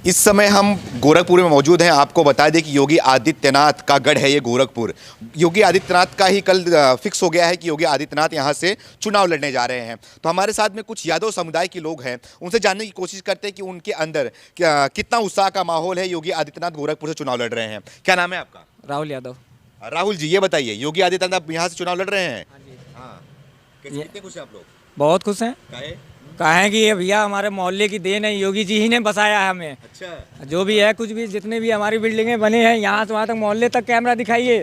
इस समय हम गोरखपुर में मौजूद हैं। आपको बता दें कि योगी आदित्यनाथ का गढ़ है ये गोरखपुर। योगी आदित्यनाथ का ही कल फिक्स हो गया है कि योगी आदित्यनाथ यहाँ से चुनाव लड़ने जा रहे हैं। तो हमारे साथ में कुछ यादव समुदाय के लोग हैं, उनसे जानने की कोशिश करते हैं कि उनके अंदर कितना उत्साह का माहौल है। योगी आदित्यनाथ गोरखपुर से चुनाव लड़ रहे हैं। क्या नाम है आपका? राहुल यादव। राहुल जी, ये बताइए, योगी आदित्यनाथ यहाँ से चुनाव लड़ रहे हैं। हाँ, कितने खुश हैं आप लोग? बहुत खुश हैं। कहें कि ये भैया हमारे मोहल्ले की देन है, योगी जी ही ने बसाया है हमें। अच्छा। जो भी है, कुछ भी जितने भी हमारी बिल्डिंगें बनी हैं, यहाँ से वहाँ तक मोहल्ले तक कैमरा दिखाइए।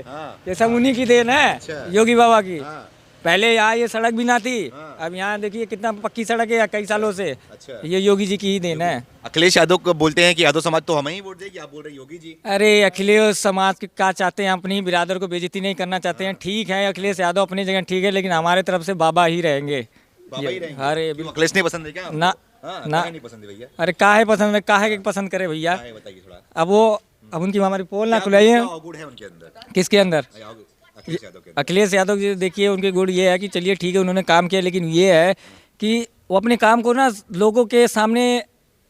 ये सब उन्हीं की देन है। अच्छा। योगी बाबा की। हाँ। पहले यहाँ ये सड़क भी ना थी। हाँ। अब यहाँ देखिए कितना पक्की सड़क है कई सालों से। अच्छा। ये योगी जी की ही देन है। अखिलेश यादव को बोलते हैं कि यादव समाज तो हमें ही वोट देगी, आप बोल रहे हैं योगी जी। अरे अखिलेश समाज के क्या चाहते हैं, अपनी बिरादर को बेइज्जती नहीं करना चाहते हैं। ठीक है, अखिलेश यादव अपनी जगह ठीक है, लेकिन हमारे तरफ से बाबा ही रहेंगे। बाबा ही रहेंगे। अरे क्यों, अखिलेश नहीं पसंद है क्या आपको? ना हाँ, ना काहे नहीं पसंद है भैया? अरे काहे पसंद है, काहे के पसंद करे भैया। काहे बताइए थोड़ा। अब उनकी हमारी पोल ना क्या खुलाइए। गुण है उनके अंदर? किसके अंदर? अखिलेश यादव के अंदर। अखिलेश यादव जी देखिए, उनके गुण ये है कि चलिए ठीक है उन्होंने काम किया, लेकिन ये है कि वो अपने काम को ना लोगों के सामने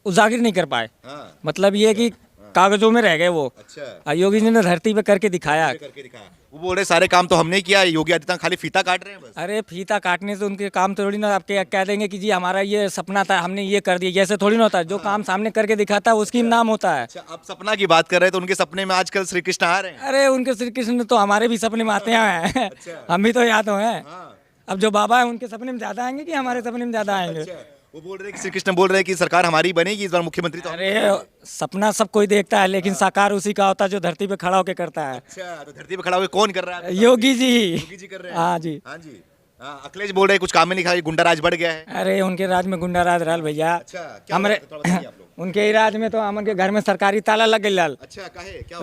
उजागर नहीं कर पाए। हाँ। मतलब ये है कि कागजों में रह गए वो। अच्छा। योगी जी ने धरती पे करके दिखाया। करके दिखाया। वो बोल रहे सारे काम तो हमने किया, योगी आदित्यनाथ खाली फीता काट रहे हैं बस। अरे फीता काटने से उनके काम थोड़ी ना आपके कह देंगे कि जी हमारा ये सपना था, हमने ये कर दिया। जैसे थोड़ी ना होता है, जो काम सामने करके दिखाता है उसकी नाम होता है। अच्छा, आप सपना की बात कर रहे हैं तो उनके सपने में आजकल श्री कृष्ण आ रहे हैं। अरे उनके श्री कृष्ण तो हमारे भी सपने में आते हैं। अच्छा। हम भी तो यहाँ तो हैं। हाँ। अब जो बाबा है उनके सपने में ज्यादा आएंगे कि हमारे सपने में ज्यादा आएंगे? अच्छा, वो बोल रहे हैं कि श्री कृष्ण बोल रहे हैं कि सरकार हमारी बनेगी इस बार, मुख्यमंत्री तो हम। अरे सपना सब कोई देखता है, लेकिन साकार उसी का होता है जो धरती पे खड़ा होकर करता है। अच्छा, तो धरती पे खड़ा होकर कौन कर रहा है? योगी जी। योगी जी कर रहे हैं। हाँ जी। हाँ जी। हाँ, अखिलेश बोल रहे हैं कुछ काम में नहीं खा, गुंडा राज बढ़ गया है। अरे उनके राज में गुंडा राज रहल भैया। अच्छा, क्या हमारे बात है, थोड़ा बताइए आप लोग। उनके ही राज में तो हमन के घर में सरकारी ताला लग गई लाल। अच्छा, काहे क्या?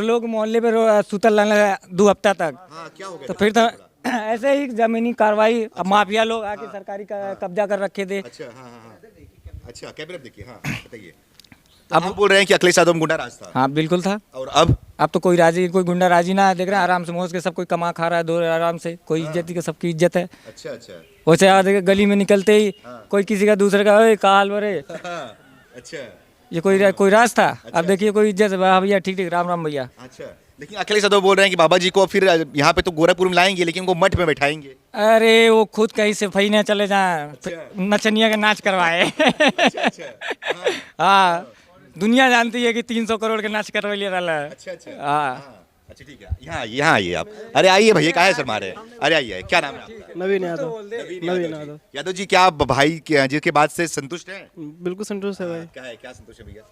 लोग मोहल्ले पे सुतल रहने 2 हफ्ता तक। हाँ, क्या हो गया? तो फिर तो ऐसे ही जमीनी कार्रवाई। अब माफिया लोग आके सरकारी कब्जा कर रखे थे। अच्छा। हाँ हाँ हाँ। अच्छा, कैमरे पे देखिए। हाँ, बताइए। तो आप बोल रहे हैं कि अखिलेश यादव में गुंडा राज था। हाँ बिल्कुल था। और अब तो कोई राजी, कोई गुंडा राजी ना है। देख रहे हैं आराम से मौज के सब कोई कमा खा रहा है, दो आराम से। कोई इज्जत की, सबकी इज्जत है। अच्छा अच्छा। वैसे आज गली में निकलते ही कोई किसी का दूसरे का ओए काल बरे। अच्छा ये कोई राज था? अब देखिए कोई इज्जत है। वाह भैया, ठीक ठीक, राम राम भैया। अच्छा। लेकिन अखिलेश यादव बोल रहे हैं कि बाबा जी को फिर यहाँ पे तो गोरखपुर में लाएंगे, लेकिन उनको मठ में बैठाएंगे। अरे वो खुद कहीं से फई न चले जाए। अच्छा। नचनिया का नाच करवाए। अच्छा। हाँ, दुनिया जानती है कि 300 करोड़ के नाच करवा लिया रहा है। अच्छा अच्छा। हाँ। अच्छा ठीक है, यहाँ आइए आप। अरे आइए भैया, काहे शर्मा रहे हैं? अरे आइए, क्या नाम है आपका? नवीन यादव। नवीन यादव। यादव जी, क्या आप भाई जिसके बात से संतुष्ट हैं? बिल्कुल संतोष है भाई। क्या है, क्या संतोष है भैया?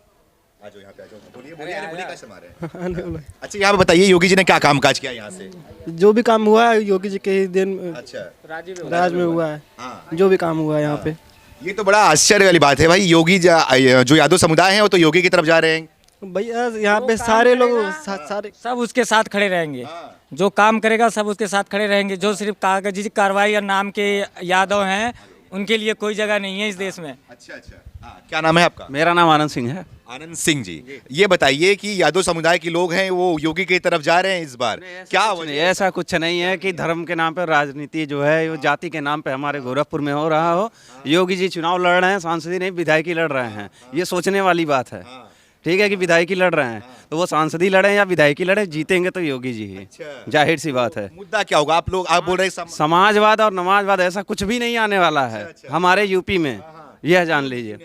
आ जाओ यहाँ पे, आ जाओ। बोलिए बोलिए, अरे बोलिए, क्या शर्मा रहे हैं? अच्छा, यहाँ पे बताइए, योगी जी ने क्या काम काज किया यहाँ से? जो भी काम हुआ है योगी जी के ही दिन अच्छा। राज में हुआ है। हाँ। जो भी काम हुआ है यहाँ पे। ये तो बड़ा आश्चर्य वाली बात है भाई। योगी जो यादव समुदाय है वो तो योगी की तरफ जा रहे हैं। भैया यहाँ पे सारे लोग सारे सब उसके साथ खड़े रहेंगे। जो काम करेगा सब उसके साथ खड़े रहेंगे। जो सिर्फ कागजी कार्रवाई या नाम के यादव हैं, उनके लिए कोई जगह नहीं है इस देश में। अच्छा अच्छा। हाँ, क्या नाम है आपका? मेरा नाम आनंद सिंह है। आनंद सिंह जी, ये बताइए कि यादव समुदाय के लोग हैं वो योगी की तरफ जा रहे हैं इस बार, क्या वजह? ऐसा कुछ नहीं है कि धर्म के नाम पर राजनीति जो है वो जाति के नाम पे हमारे गोरखपुर में हो रहा हो। योगी जी चुनाव लड़ रहे हैं, सांसद नहीं विधायकी लड़ रहे हैं। ये सोचने वाली बात है। ठीक है कि विधायकी लड़ रहे हैं तो वो सांसद ही लड़े या विधायकी लड़े, जीतेंगे तो योगी जी ही। जाहिर सी बात है। मुद्दा क्या होगा? आप बोल रहे हैं समाजवाद और नमाजवाद, ऐसा कुछ भी नहीं आने वाला है हमारे यूपी में। यह जान लीजिए,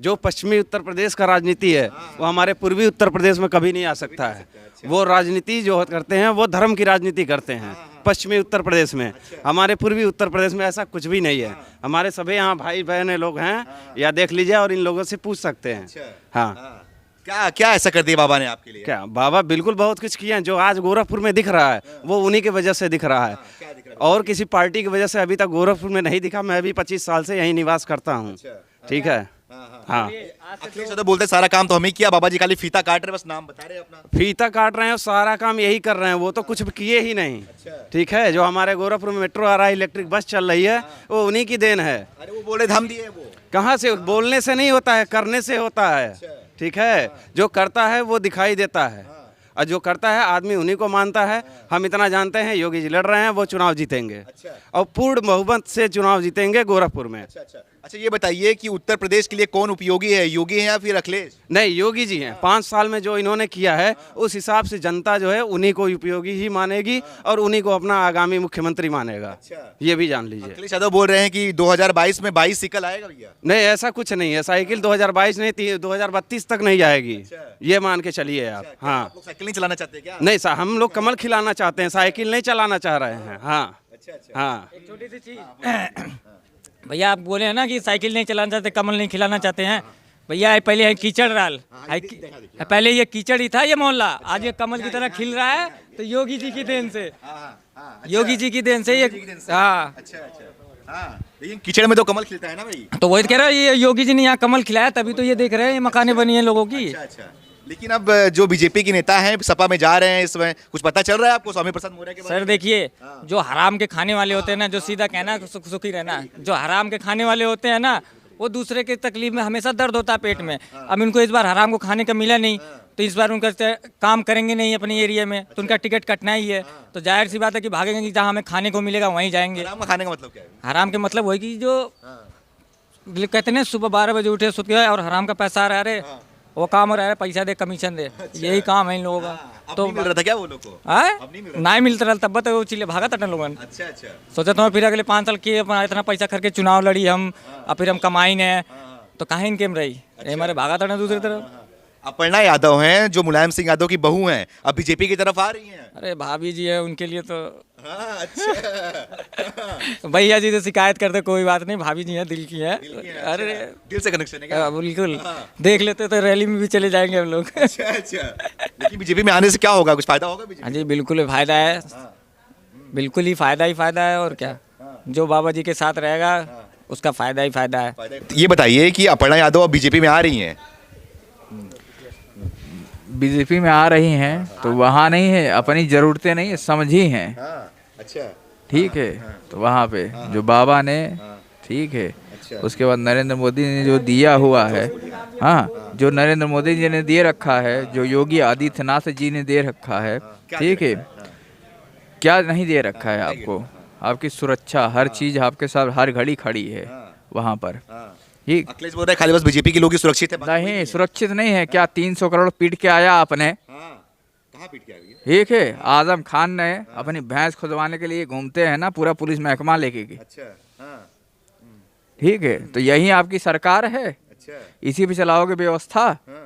जो पश्चिमी उत्तर प्रदेश का राजनीति है वो हमारे पूर्वी उत्तर प्रदेश में कभी नहीं आ सकता है। वो राजनीति जो करते हैं वो धर्म की राजनीति करते हैं पश्चिमी उत्तर प्रदेश में। हमारे पूर्वी उत्तर प्रदेश में ऐसा कुछ भी नहीं है। हमारे सभी यहाँ भाई बहन लोग हैं, या देख लीजिए और इन लोगों से पूछ सकते हैं। हाँ, क्या क्या ऐसा कर दिया बाबा ने आपके लिए? क्या बाबा बिल्कुल बहुत कुछ किए हैं। जो आज गोरखपुर में दिख रहा है वो उन्हीं की वजह से दिख रहा है, और किसी पार्टी की वजह से अभी तक गोरखपुर में नहीं दिखा। मैं भी 25 साल से यहीं निवास करता हूँ। ठीक है। हाँ, अखिलेश यादव बोलते सारा काम तो हमें किया, बाबा जी खाली फीता काट रहे, बस नाम बता रहे अपना। फीता काट रहे हैं, सारा काम यही कर रहे हैं। वो तो कुछ भी किए ही नहीं। ठीक है, जो हमारे गोरखपुर में मेट्रो आ रहा है, इलेक्ट्रिक बस चल रही है, वो उन्हीं की देन है। अरे वो बोले हम दिए, वो कहाँ से? बोलने से नहीं होता है, करने से होता है। ठीक है, जो करता है वो दिखाई देता है, और जो करता है आदमी उन्हीं को मानता है। हम इतना जानते हैं, योगी जी लड़ रहे हैं, वो चुनाव जीतेंगे और पूर्ण बहुमत से चुनाव जीतेंगे गोरखपुर में। अच्छा ये बताइए कि उत्तर प्रदेश के लिए कौन उपयोगी है, योगी है या फिर अखिलेश? नहीं, योगी जी हैं। 5 साल में जो इन्होंने किया है उस हिसाब से जनता जो है उन्हीं को उपयोगी ही मानेगी और उन्हीं को अपना आगामी मुख्यमंत्री मानेगा। ये भी जान लीजिए। अखिलेश यादव बोल रहे हैं कि 2022 में 22 साइकिल आएगा भैया। नहीं, ऐसा कुछ नहीं है। साइकिल 2022 नहीं, 2032 तक नहीं जाएगी। ये मान के चलिए आप। हाँ, आप लोग साइकिल नहीं चलाना चाहते क्या? नहीं सर, हम लोग कमल खिलाना चाहते हैं, साइकिल नहीं चलाना चाह रहे हैं। हाँ हाँ। एक छोटी सी चीज भैया, आप बोले हैं ना कि साइकिल नहीं चलाना चाहते, कमल नहीं खिलाना चाहते हैं। भैया पहले है कीचड़ डाल, पहले ये कीचड़ ही था ये मोहल्ला, आज ये कमल की तरह खिल रहा है। तो योगी जी की देन से, योगी जी की देन से ये। हाँ, लेकिन कीचड़ में तो कमल खिलता है ना भाई। तो वही तो कह रहा है, ये योगी जी ने यहाँ कमल खिलाया, तभी तो ये देख रहे हैं ये मकानें बनी हैं लोगों की। अच्छा, लेकिन अब जो बीजेपी के नेता हैं सपा में जा रहे हैं, इसमें कुछ पता चल रहा है आपको स्वामी प्रसाद मौर्य के बारे में? सर देखिए, जो हराम के खाने वाले होते हैं ना, जो सीधा कहना सुखी रहना, जो हराम के खाने वाले होते हैं ना, वो दूसरे के तकलीफ में हमेशा दर्द होता है पेट में। अब इनको इस बार हराम को खाने का मिला नहीं, तो इस बार उनका काम करेंगे नहीं अपने एरिया में, तो उनका टिकट कटना ही है। तो जाहिर सी बात है कि भागेंगे कि जहाँ हमें खाने को मिलेगा वहीं जाएंगे। हराम का खाने का मतलब क्या है? हराम के मतलब वही कि जो कहते हैं सुबह 12 बजे उठे सुत गए और हराम का पैसा आ रहा है, वो काम हो रहा है, पैसा दे कमीशन दे, यही काम है इन लोगों का। तो मिल रहा था क्या वो लोग को? नहीं मिलता रहा, तब तो चिल्ले भागा था लोगन। अच्छा अच्छा। सोचा तो फिर अगले 5 साल किए, अपना इतना पैसा करके चुनाव लड़ी हम, और फिर हम कमाई ने, तो कहीं इनके में रही हमारे भागा था दूसरी तरफ। अपर्णा यादव हैं जो मुलायम सिंह यादव की बहू हैं, अब बीजेपी की तरफ आ रही हैं। अरे भाभी जी है, उनके लिए तो हाँ, अच्छा। भैया जी से शिकायत करते कोई बात नहीं, भाभी जी है, दिल की है। अरे दिल से कनेक्शन है क्या? बिल्कुल, देख लेते तो रैली में भी चले जाएंगे हम लोग। अच्छा अच्छा। लेकिन बीजेपी में आने से क्या होगा, कुछ फायदा होगा बीजेपी? हाँ जी, बिल्कुल फायदा है, बिल्कुल ही फायदा है। और क्या, जो बाबा जी के साथ रहेगा उसका फायदा ही फायदा है। ये बताइए कि अपर्णा यादव अब बीजेपी में आ रही हैं। बीजेपी में आ रही हैं तो वहाँ नहीं है, अपनी ज़रूरतें नहीं है, समझी हैं। अच्छा। ठीक है, तो वहाँ पे जो बाबा ने, ठीक है, उसके बाद नरेंद्र मोदी ने जो दिया हुआ है, हाँ, जो नरेंद्र मोदी जी ने दे रखा है, जो योगी आदित्यनाथ जी ने दे रखा है, ठीक है, क्या नहीं दे रखा है आपको? आपकी सुरक्षा, हर चीज़ आपके साथ हर घड़ी खड़ी है वहाँ पर। ये अखिलेश बोल रहे हैं खाली बस बीजेपी के लोग ही सुरक्षित है, बाकी नहीं, सुरक्षित नहीं है। क्या 300 करोड़ पीट के आया आपने? कहाँ पीट के आ गई है? ठीक है, आजम खान ने अपनी भैंस खुदवाने के लिए घूमते हैं ना, पूरा पुलिस महकमा लेके के। अच्छा। हाँ, ठीक है, तो यही आपकी सरकार है, अच्छा। इसी पे चलाओगे व्यवस्था। हाँ,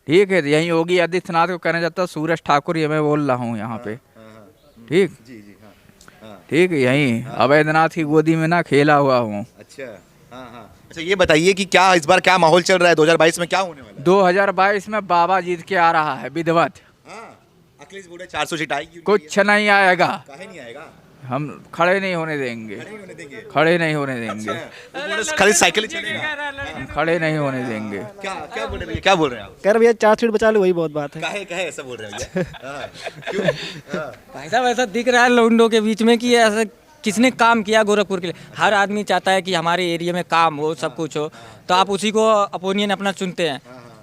ठीक है, तो यही योगी आदित्यनाथ को कहना जाता है सूरज ठाकुर, ये मैं बोल रहा हूँ यहाँ पे। ठीक, जी जी। हाँ, ठीक है, यही अवैधनाथ की गोदी में ना खेला हुआ हूँ। अच्छा। हाँ हाँ। अच्छा ये बताइए कि क्या इस बार क्या माहौल चल रहा है, 2022 में क्या होने वाला है? 2022 में बाबा जीत के आ रहा है, विधिवत। हाँ, अखिलेश बोल रहे 400 सीट आएगी। कुछ नहीं आएगा, काहे नहीं आएगा? हम खड़े नहीं होने देंगे, नहीं होने देंगे। खड़े नहीं होने देंगे, वो बोल रहे खाली साइकिल ही चलेगा। हम खड़े नहीं होने देंगे। क्या क्या बोल रहे भैया, क्या बोल रहे हैं आप? कह रहे भैया 4 सीट बचा लो, वही बहुत बात है। काहे ऐसा बोल रहे हैं भैया? हाँ, क्यों? हाँ, भाई साहब ऐसा दिख रहा है लौंडों के बीच में कि ऐसा किसने काम किया गोरखपुर के लिए। हर आदमी चाहता है कि हमारे एरिया में काम हो, सब कुछ हो, तो आप उसी को अपोनियन अपना चुनते हैं।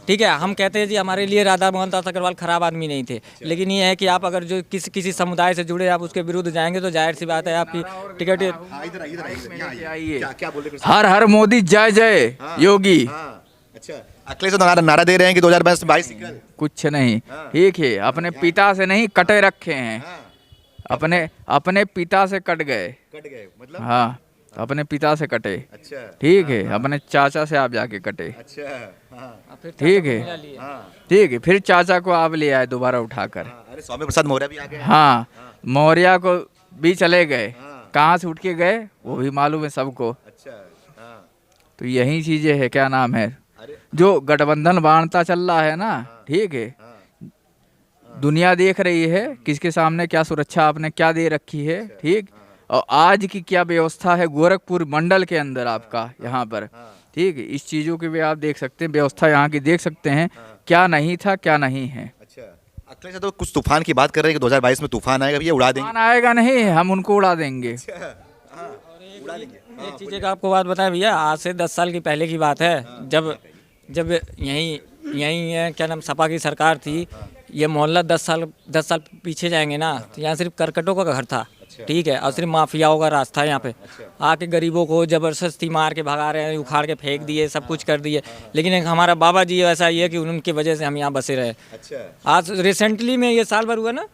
ठीक है, हम कहते हैं जी हमारे लिए राधा मोहन दास अग्रवाल खराब आदमी नहीं थे, लेकिन ये है कि आप अगर जो किसी समुदाय से जुड़े आप उसके विरुद्ध जाएंगे तो जाहिर सी बात है आपकी टिकट। हाँ, इधर आइए। क्या बोल रहे हैं? हर हर मोदी जय जय योगी। हाँ, अच्छा। अखिलेश तो नारा दे रहे हैं कि 2022 सीट। कुछ नहीं, ठीक है, अपने पिता से नहीं कटे रखे हैं, अपने पिता से कट गए। कट गए मतलब? हाँ, अपने पिता से कटे। अच्छा। ठीक है, अपने चाचा से आप जाके कटे। अच्छा। हाँ, ठीक है, ठीक है, फिर चाचा को आप ले आए दोबारा उठाकर। अरे स्वामी प्रसाद मौर्य भी आ गए। हाँ, मौर्य को भी चले गए, कहाँ से उठ के गए वो भी मालूम है सबको। अच्छा। हाँ, तो यही चीजें है, क्या नाम है, जो गठबंधन बांटता चल रहा है ना, ठीक है, दुनिया देख रही है किसके सामने क्या सुरक्षा आपने क्या दे रखी है। ठीक, और आज की क्या व्यवस्था है गोरखपुर मंडल के अंदर आपका यहाँ पर। ठीक है, इस चीज़ों की भी आप देख सकते हैं, व्यवस्था यहाँ की देख सकते हैं, क्या नहीं था क्या नहीं है। अच्छा। अखिलेश तो कुछ तूफान की बात कर रहे हैं कि 2022 में तूफान आएगा, भैया उड़ा देंगे। तूफान आएगा नहीं, हम उनको उड़ा देंगे। एक चीज़ का आपको बात बताएं भैया, आज से 10 साल की पहले की बात है, जब यहीं है क्या नाम सपा की सरकार थी, ये मोहल्ला 10 साल पीछे जाएंगे ना, तो यहाँ सिर्फ करकटों का घर था। ठीक है, और सिर्फ माफियाओं का रास्ता है यहाँ पे। आके गरीबों को जबरदस्ती मार के भगा रहे हैं, उखाड़ के फेंक दिए, सब कुछ कर दिए। लेकिन एक हमारा बाबा जी ऐसा ही है कि उनकी वजह से हम यहाँ बसे रहे। आज रिसेंटली में ये साल भर हुआ ना,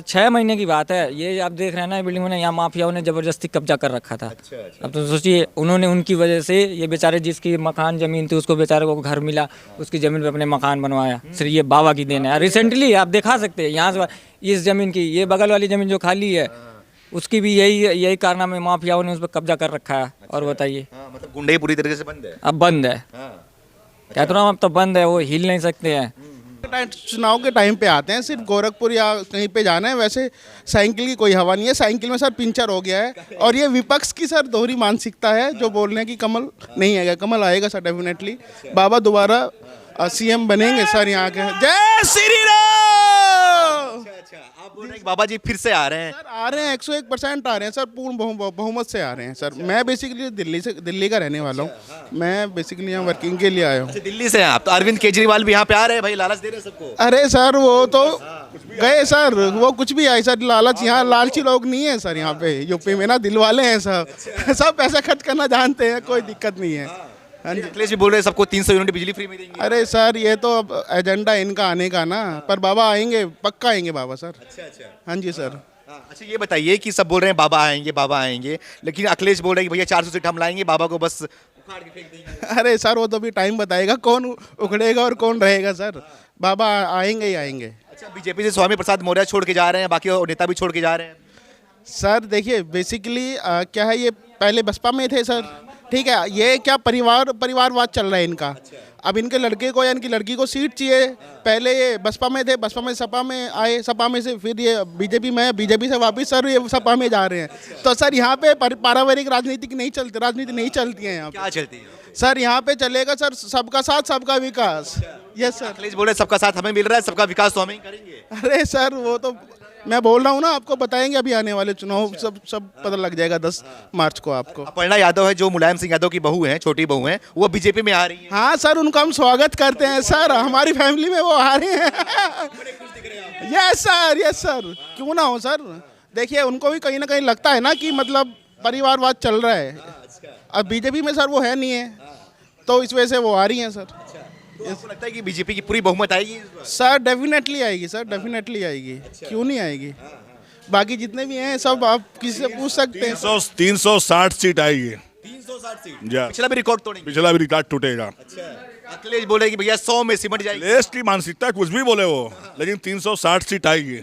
6 महीने की बात है, ये आप देख रहे हैं ना बिल्डिंग में, यहाँ माफियाओं ने जबरदस्ती कब्जा कर रखा था। अब तो सोचिए, उन्होंने उनकी वजह से ये बेचारे जिसकी मकान ज़मीन थी उसको बेचारे को घर मिला, उसकी ज़मीन पे अपने मकान बनवाया। सिर्फ ये बाबा की देन है। रिसेंटली आप दिखा सकते हैं यहाँ से इस ज़मीन की, ये बगल वाली ज़मीन जो खाली है उसकी भी यही कारनामे में माफियाओं ने उस पर कब्जा कर रखा है। और बताइए, मतलब गुंडे पूरी तरीके से बंद है। अब बंद है, कहता हूँ अब तो बंद है, वो हिल नहीं सकते हैं। चुनाव के टाइम पे आते हैं, सिर्फ गोरखपुर या कहीं पे जाना है। वैसे साइकिल की कोई हवा नहीं है, साइकिल में सर पंचर हो गया है। और ये विपक्ष की सर दोहरी मानसिकता है जो बोल रहे हैं कि कमल नहीं आएगा। कमल आएगा सर डेफिनेटली। बाबा दोबारा सीएम बनेंगे सर यहाँ के। जय श्री राम। आप बोल रहे हैं कि बाबा जी फिर से आ रहे हैं। सर आ रहे हैं, 101% आ रहे हैं सर, पूर्ण बहुमत से आ रहे हैं सर। मैं बेसिकली दिल्ली का रहने वाला हूँ। मैं बेसिकली यहाँ वर्किंग के लिए आया हूँ। दिल्ली से हैं आप, तो अरविंद केजरीवाल भी यहाँ पे आ रहे हैं भाई, लालच दे रहे हैं सबको। अरे सर वो तो गए सर, वो कुछ भी आए सर, लालच। यहाँ लालची लोग नहीं है सर, यहाँ पे यूपी में ना दिल वाले हैं सब। सब पैसा खर्च करना जानते हैं, कोई दिक्कत नहीं है। हाँ जी, अखिलेश भी बोल रहे हैं सबको 300 यूनिट बिजली फ्री में देंगे। अरे सर ये तो अब एजेंडा इनका आने का ना, पर बाबा आएंगे, पक्का आएंगे बाबा सर। अच्छा। हाँ जी सर। अच्छा ये बताइए कि सब बोल रहे हैं बाबा आएंगे, लेकिन अखिलेश बोल रहे हैं कि भैया 400 सीट हम लाएंगे, बाबा को बस उखाड़ के फेंक देंगे। अरे सर वो तो भी टाइम बताएगा कौन उखड़ेगा और कौन रहेगा सर। बाबा आएंगे ही आएंगे। अच्छा, बीजेपी से स्वामी प्रसाद मौर्य छोड़ के जा रहे हैं, बाकी और नेता भी छोड़ के जा रहे हैं। सर देखिए बेसिकली क्या है, ये पहले बसपा में थे सर, ठीक है। ये क्या परिवारवाद चल रहा है इनका। अब इनके लड़के को या इनकी लड़की को सीट चाहिए। पहले ये बसपा में थे, बसपा में सपा में आए, सपा में से फिर ये बीजेपी में है, बीजेपी से वापस सर ये सपा में जा रहे हैं। तो सर यहाँ पे पारिवारिक राजनीति नहीं चलती है यहाँ पे। क्या चलती है सर यहाँ पे चलेगा सर सबका साथ सबका विकास। Yes sir. अखिलेश बोल रहे हैं सबका साथ हमें मिल रहा है, सबका विकास तो हमें ही करेंगे। अरे सर वो तो मैं बोल रहा हूँ ना, आपको बताएंगे अभी आने वाले चुनाव, सब पता लग जाएगा 10 मार्च को आपको। अपर्णा यादव है जो मुलायम सिंह यादव की बहू है, छोटी बहू है, वो बीजेपी में आ रही है। हाँ सर, उनका हम स्वागत करते हैं सर, हमारी फैमिली में वो आ रहे हैं। यस सर, क्यों ना हो सर। देखिए उनको भी कहीं ना कहीं लगता है ना कि मतलब परिवारवाद चल रहा है। अब बीजेपी में सर वो है नहीं है, तो इस वजह से वो आ रही हैं सर। तो आपको लगता है कि बीजेपी की पूरी बहुमत आएगी इस बार? सर डेफिनेटली आएगी सर, डेफिनेटली आएगी। क्यों नहीं आएगी। बाकी जितने भी हैं सब आप किसी से पूछ सकते हैं। 360 सीट आएगी। 360 सीट, जा। पिछला भी रिकॉर्ड तोड़ेंगे। पिछला भी रिकॉर्ड टूटेगा। अखिलेश बोले कि भैया 100 में सिमट जाएगी। देश की मानसिकता कुछ भी बोले वो, लेकिन 360 सीट आएगी।